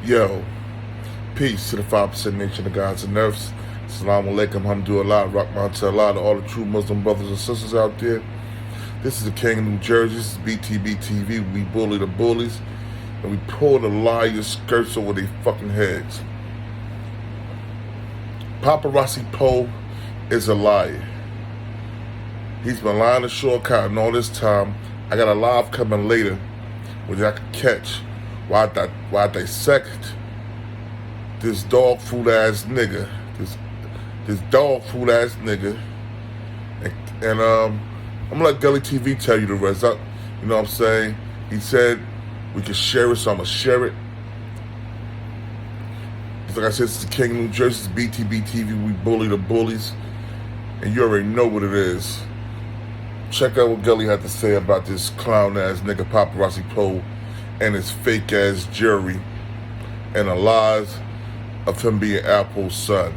Yo, peace to the 5% nation of gods and earths. Assalamu alaikum, alhamdulillah, rahman to Allah, to all the true Muslim brothers and sisters out there. This is the King of New Jersey. This is Btbtv. We bully the bullies, and we pull the liars' skirts over their fucking heads. Paparazzi Po is a liar. He's been lying to shortcut all this time. I got a live coming later, which I can catch while I dissect this dog food ass nigga, this dog food ass nigga, and I'm gonna let Gully Tv tell you the rest. You know what I'm saying? He said we could share it, so I'm gonna share it. Like I said, it's the King of New Jersey, it's Btbtv. We bully the bullies, and you already know what it is. Check out what Gully had to say about this clown ass nigga Paparazzi Po and his fake ass jury and the lies of him being Alpo's son,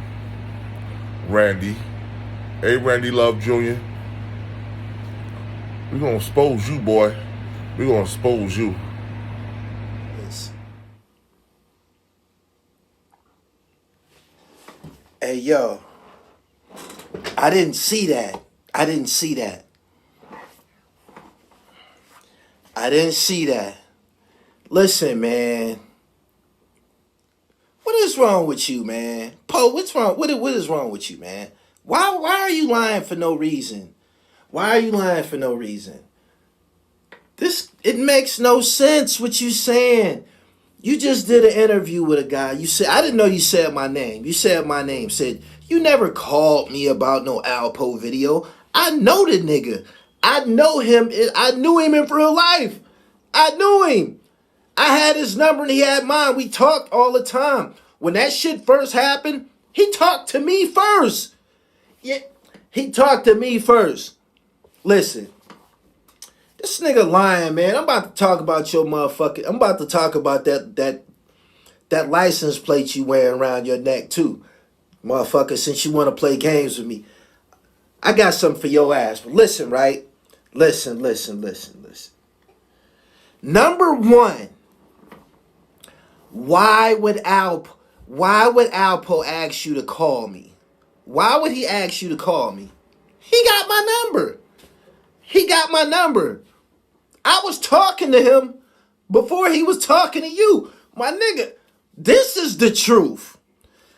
Randy. Hey, Randy Love Jr. We gonna expose you, boy. We gonna expose you. Hey, yo, I didn't see that. I didn't see that. Listen, man. What is wrong with you, man? Po, what's wrong? What is wrong with you, man? Why are you lying for no reason? It makes no sense what you saying. You just did an interview with a guy. You said, I didn't know you said my name. You said my name. Said, you never called me about no Alpo video. I know the nigga. I know him. I knew him in real life. I knew him. I had his number and he had mine. We talked all the time. When that shit first happened, he talked to me first. Yeah, he talked to me first. Listen. This nigga lying, man. I'm about to talk about your motherfucking... I'm about to talk about that license plate you wearing around your neck, too. Motherfucker, since you want to play games with me. I got something for your ass. But listen, right? Listen. Number one, why would Alpo ask you to call me? Why would he ask you to call me? He got my number. I was talking to him before he was talking to you. My nigga, this is the truth.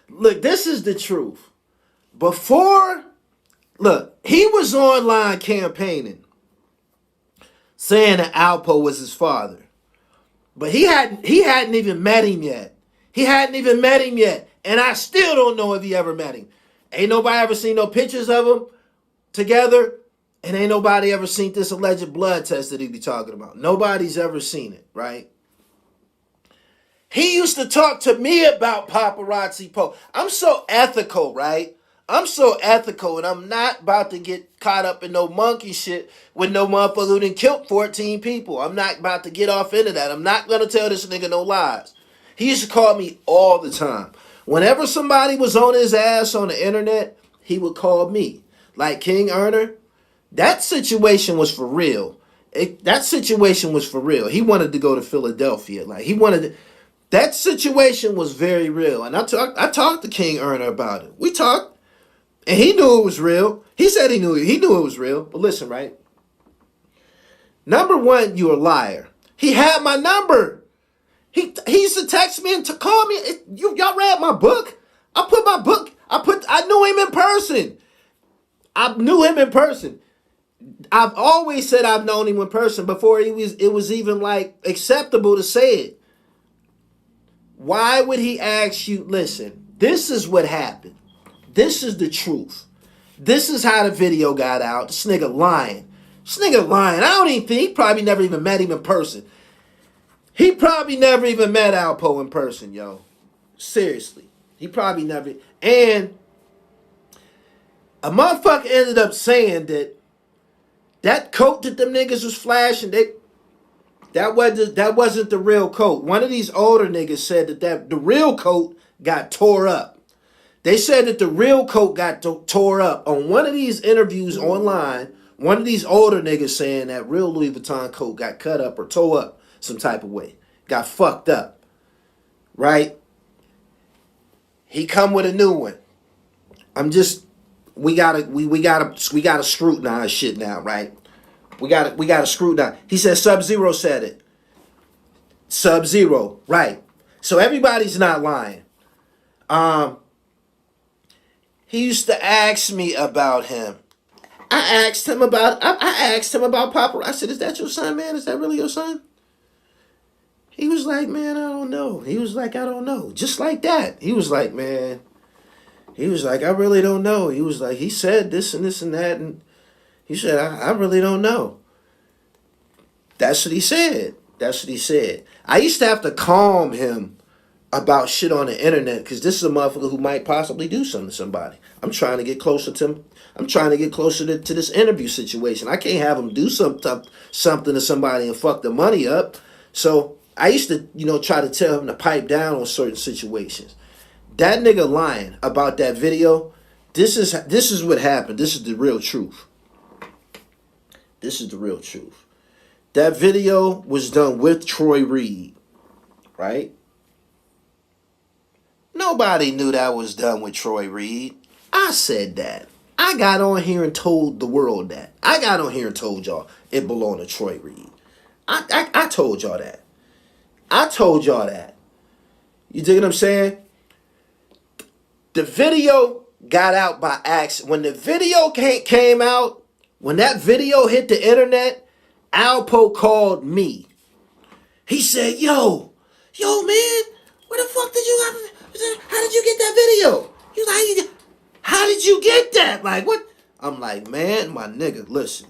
Look, this is the truth. He was online campaigning, saying that Alpo was his father. But he hadn't even met him yet. And I still don't know if he ever met him. Ain't nobody ever seen no pictures of them together. And ain't nobody ever seen this alleged blood test that he be talking about. Nobody's ever seen it, right? He used to talk to me about Paparazzi Po. I'm so ethical, right? I'm so ethical, and I'm not about to get caught up in no monkey shit with no motherfucker who done killed 14 people. I'm not about to get off into that. I'm not going to tell this nigga no lies. He used to call me all the time. Whenever somebody was on his ass on the internet, he would call me. Like King Erner. That situation was for real. He wanted to go to Philadelphia. That situation was very real. And I talked to King Erner about it. We talked. And he knew it was real. He said he knew it was real. But listen, right? Number one, you're a liar. He had my number. He used to text me and to call me. Y'all read my book? I knew him in person. I've always said I've known him in person before it was even like acceptable to say it. Why would he ask you? Listen, this is what happened. This is the truth. This is how the video got out. This nigga lying. I don't even think he probably never even met him in person. He probably never even met Alpo in person, yo. Seriously. He probably never. And a motherfucker ended up saying that coat that them niggas was flashing, that wasn't the real coat. One of these older niggas said that the real coat got tore up. They said that the real coat got tore up on one of these interviews online. One of these older niggas saying that real Louis Vuitton coat got cut up or tore up some type of way. Got fucked up. right? He come with a new one. We gotta scrutinize shit now, right? We gotta scrutinize. He said Sub-Zero said it. Sub-Zero, right? So everybody's not lying. He used to ask me about him. I asked him about Paparazzi. I said, "Is that your son, man? Is that really your son?" He was like, "Man, I don't know." He was like, "I don't know." Just like that. He was like, "Man." He was like, "I really don't know." He was like, "He said this and this and that," and he said, I really don't know." That's what he said. That's what he said. I used to have to calm him about shit on the internet because this is a motherfucker who might possibly do something to somebody. I'm trying to get closer to him. I'm trying to get closer to this interview situation. I can't have him do something to somebody and fuck the money up. So I used to, try to tell him to pipe down on certain situations. That nigga lying about that video. This is what happened. This is the real truth. This is the real truth. That video was done with Troy Reed, right? Nobody knew that was done with Troy Reed. I said that. I got on here and told the world that. I got on here and told y'all it belonged to Troy Reed. I told y'all that. I told y'all that. You dig what I'm saying? The video got out by accident. When the video came out, when that video hit the internet, Alpo called me. He said, yo, man, where the fuck did you have? How did you get that video? He was like, how did you get that? Like, what? I'm like, man, my nigga, listen.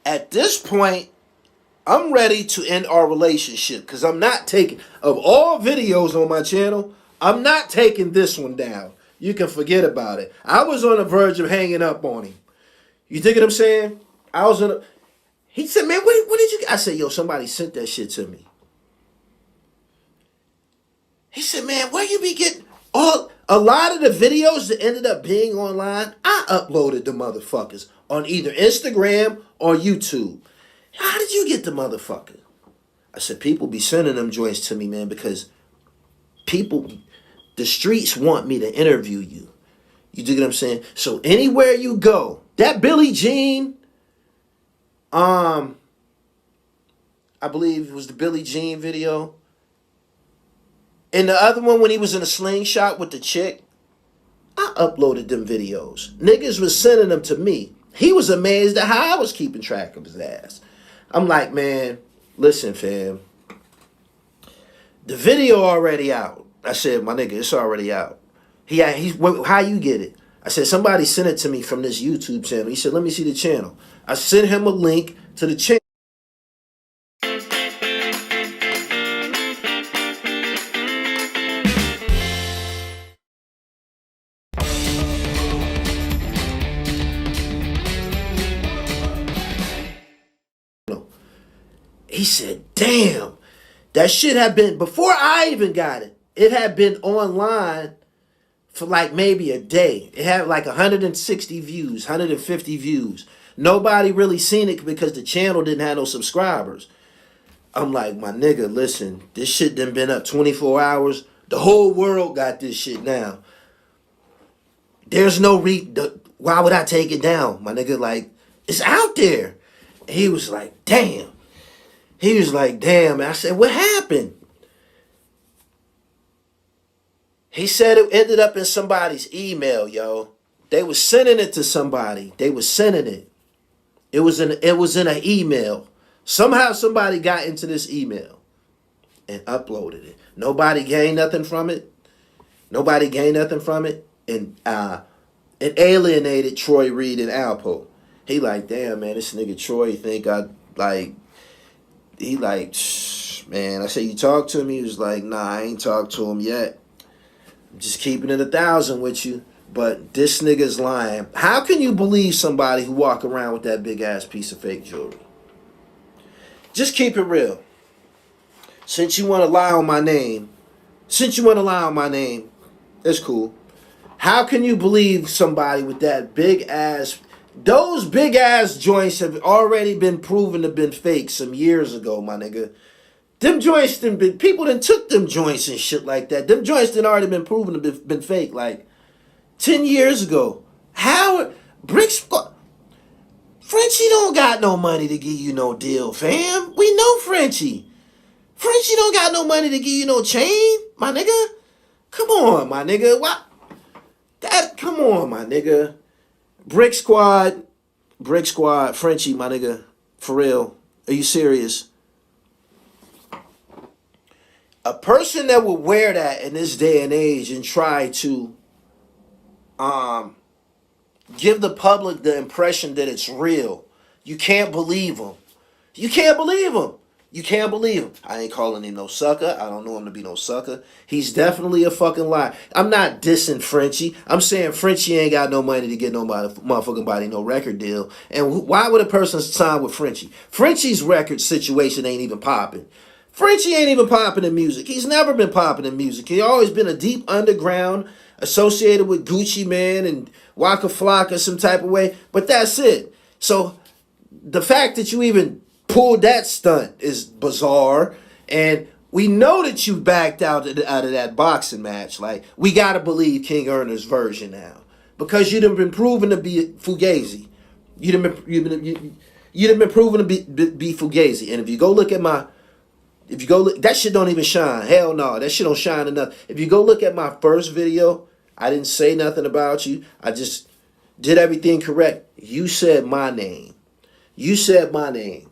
At this point, I'm ready to end our relationship because I'm not taking, of all videos on my channel, I'm not taking this one down. You can forget about it. I was on the verge of hanging up on him. You dig what I'm saying? He said, man, what did you get? I said, yo, somebody sent that shit to me. He said, man, where you be getting a lot of the videos that ended up being online, I uploaded the motherfuckers on either Instagram or YouTube. How did you get the motherfucker? I said, people be sending them joints to me, man, because the streets want me to interview you. You dig what I'm saying? So anywhere you go, that Billie Jean, I believe it was the Billie Jean video. And the other one when he was in a slingshot with the chick, I uploaded them videos. Niggas was sending them to me. He was amazed at how I was keeping track of his ass. I'm like, man, listen, fam. The video already out. I said, my nigga, it's already out. How you get it? I said, somebody sent it to me from this YouTube channel. He said, let me see the channel. I sent him a link to the channel. He said, damn, that shit had been, before I even got it, it had been online for like maybe a day. It had like 160 views, 150 views. Nobody really seen it because the channel didn't have no subscribers. I'm like, my nigga, listen, this shit done been up 24 hours. The whole world got this shit now. There's no why would I take it down? My nigga, like, it's out there. He was like, damn. He was like, damn. And I said, what happened? He said it ended up in somebody's email, yo. They was sending it to somebody. They was sending it. It was in an email. Somehow somebody got into this email and uploaded it. Nobody gained nothing from it. Nobody gained nothing from it. And it alienated Troy Reed and Alpo. He like, damn, man, this nigga Troy think I like. He like, man, I said, you talked to him? He was like, nah, I ain't talked to him yet. I'm just keeping it 1,000 with you. But this nigga's lying. How can you believe somebody who walk around with that big ass piece of fake jewelry? Just keep it real. Since you want to lie on my name, it's cool. How can you believe somebody with that big ass? Those big ass joints have already been proven to have been fake some years ago, my nigga. Them joints done been, people done took them joints and shit like that. Them joints done already been proven to been fake like 10 years ago. How Brick Squad Frenchie don't got no money to give you no deal, fam. We know Frenchie. Frenchie don't got no money to give you no chain, my nigga. Come on, my nigga. What? Come on, my nigga. Brick Squad, Frenchie, my nigga. For real. Are you serious? A person that would wear that in this day and age and try to give the public the impression that it's real, you can't believe him. You can't believe him. You can't believe him. I ain't calling him no sucker. I don't know him to be no sucker. He's definitely a fucking liar. I'm not dissing Frenchie. I'm saying Frenchie ain't got no money to get nobody, motherfucking body, no record deal. And why would a person sign with Frenchie? Frenchie's record situation ain't even popping. Frenchie ain't even popping in music. He's never been popping in music. He's always been a deep underground associated with Gucci Man and Waka Flocka some type of way. But that's it. So the fact that you even pulled that stunt is bizarre. And we know that you backed out of that boxing match. Like, we got to believe King Erner's version now. Because you done been proven to be Fugazi. You done been proven to be Fugazi. And if you go look at my... If you go look, that shit don't even shine. Hell no, that shit don't shine enough. If you go look at my first video, I didn't say nothing about you. I just did everything correct. You said my name. You said my name.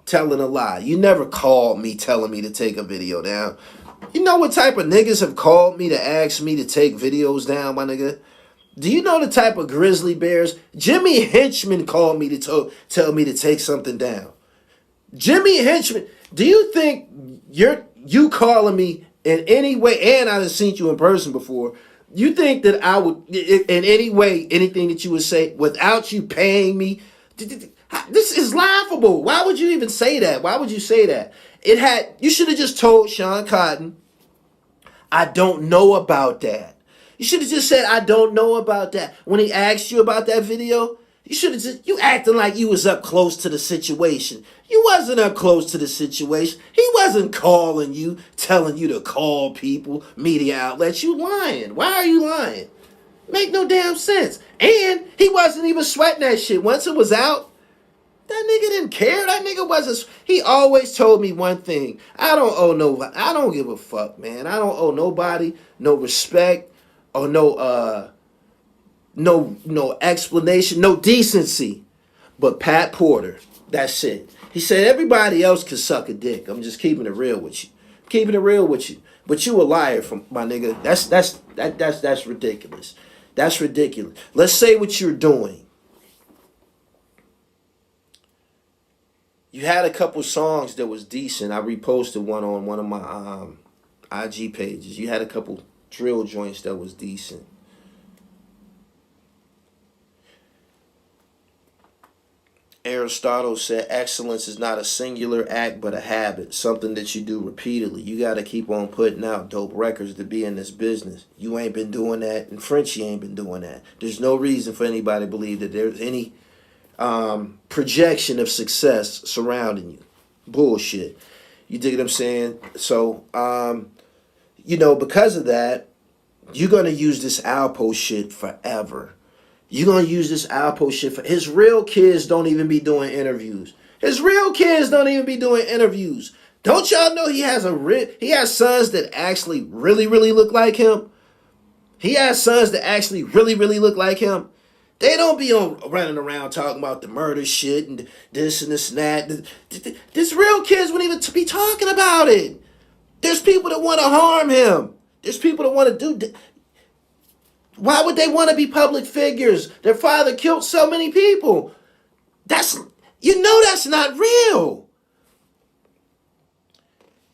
Telling a lie. You never called me telling me to take a video down. You know what type of niggas have called me to ask me to take videos down, my nigga? Do you know the type of grizzly bears? Jimmy Henchman called me to tell me to take something down. Jimmy Henchman, do you think you calling me in any way, and I've seen you in person before, you think that I would, in any way, anything that you would say, without you paying me, this is laughable. Why would you even say that? Why would you say that? You should have just told Sean Cotton, I don't know about that. You should have just said, I don't know about that. When he asked you about that video, you should have just, you acting like you was up close to the situation. You wasn't up close to the situation. He wasn't calling you, telling you to call people, media outlets. You lying. Why are you lying? Make no damn sense. And he wasn't even sweating that shit. Once it was out, that nigga didn't care. That nigga wasn't, he always told me one thing. I don't give a fuck, man. I don't owe nobody no respect or no explanation, no decency. But Pat Porter, that's it. He said everybody else could suck a dick. I'm just keeping it real with you. Keeping it real with you. But you a liar, from my nigga. That's ridiculous. That's ridiculous. Let's say what you're doing. You had a couple songs that was decent. I reposted one on one of my IG pages. You had a couple drill joints that was decent. Aristotle said excellence is not a singular act but a habit, something that you do repeatedly. You got to keep on putting out dope records to be in this business. You ain't been doing that, and Frenchie ain't been doing that. There's no reason for anybody to believe that there's any projection of success surrounding you. Bullshit. You dig what I'm saying? So, because of that, you're going to use this Alpo shit forever. You're going to use this Alpo shit for... His real kids don't even be doing interviews. His real kids don't even be doing interviews. Don't y'all know he has sons that actually really, really look like him? He has sons that actually really, really look like him. They don't be running around talking about the murder shit and this and this and that. This real kids wouldn't even be talking about it. There's people that want to harm him. There's people that want to do... Why would they want to be public figures? Their father killed so many people. That's not real.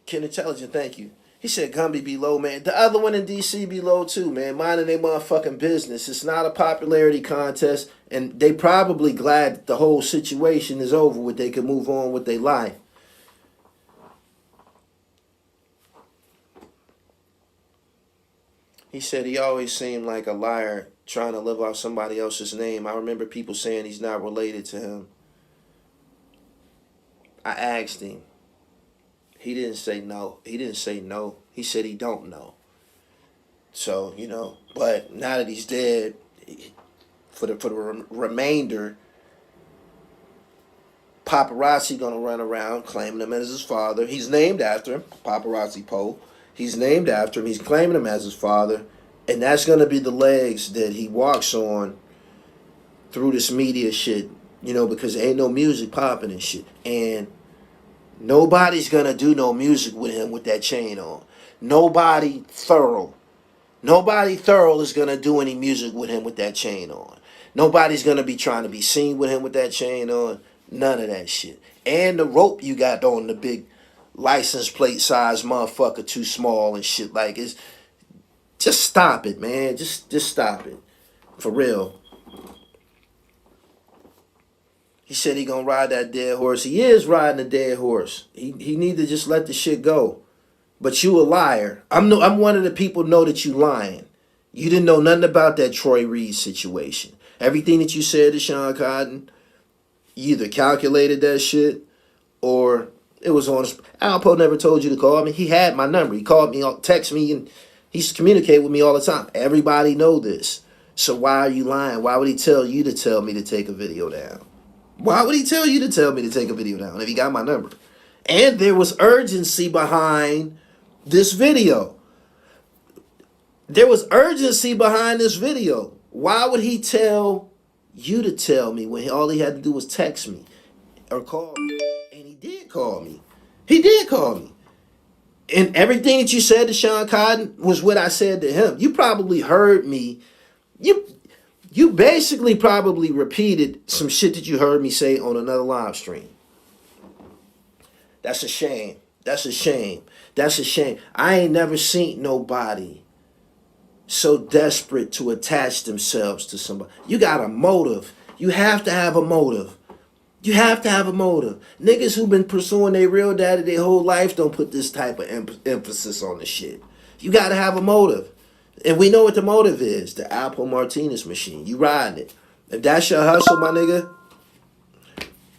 Ken Intelligent, thank you. He said Gumby be low, man. The other one in DC be low too, man. Minding their motherfucking business. It's not a popularity contest, and they probably glad that the whole situation is over with. They can move on with their life. He said he always seemed like a liar trying to live off somebody else's name. I remember people saying he's not related to him. I asked him, He didn't say no. He didn't say no. He said he don't know. So, you know, but now that he's dead, for the remainder, Paparazzi gonna run around claiming him as his father. He's named after him, Paparazzi Po. He's named after him. He's claiming him as his father, and that's gonna be the legs that he walks on through this media shit. You know, because there ain't no music popping and shit, and nobody's gonna do no music with him with that chain on. Nobody thorough is gonna do any music with him with that chain on. Nobody's gonna be trying to be seen with him with that chain on. None of that shit. And the rope you got on the big license plate size motherfucker too small and shit. Like, it's just stop it, man. Just stop it. For real. He said he gonna ride that dead horse. He is riding a dead horse. He need to just let the shit go. But you a liar. I'm one of the people know that you lying. You didn't know nothing about that Troy Reed situation. Everything that you said to Sean Cotton, you either calculated that shit or it was on. Alpo never told you to call me. He had my number. He called me, text me, and he used to communicate with me all the time. Everybody know this. So why are you lying? Why would he tell you to tell me to take a video down? Why would he tell you to tell me to take a video down if he got my number? And there was urgency behind this video. There was urgency behind this video. Why would he tell you to tell me when all he had to do was text me or call me? And he did call me. He did call me. And everything that you said to Sean Cotton was what I said to him. You probably heard me. You basically probably repeated some shit that you heard me say on another live stream. That's a shame. That's a shame. That's a shame. I ain't never seen nobody so desperate to attach themselves to somebody. You got a motive. You have to have a motive. You have to have a motive. Niggas who been pursuing their real daddy their whole life don't put this type of emphasis on the shit. You got to have a motive. And we know what the motive is. The Alpo Martinez machine. You riding it. If that's your hustle, my nigga,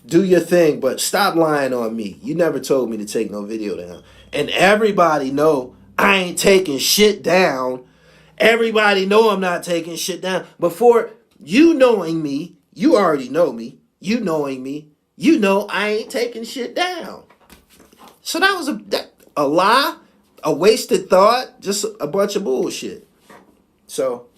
do your thing. But stop lying on me. You never told me to take no video down. And everybody know I ain't taking shit down. Everybody know I'm not taking shit down. Before you knowing me, you already know me. You knowing me, you know I ain't taking shit down. So that was a lie, a wasted thought, just a bunch of bullshit. So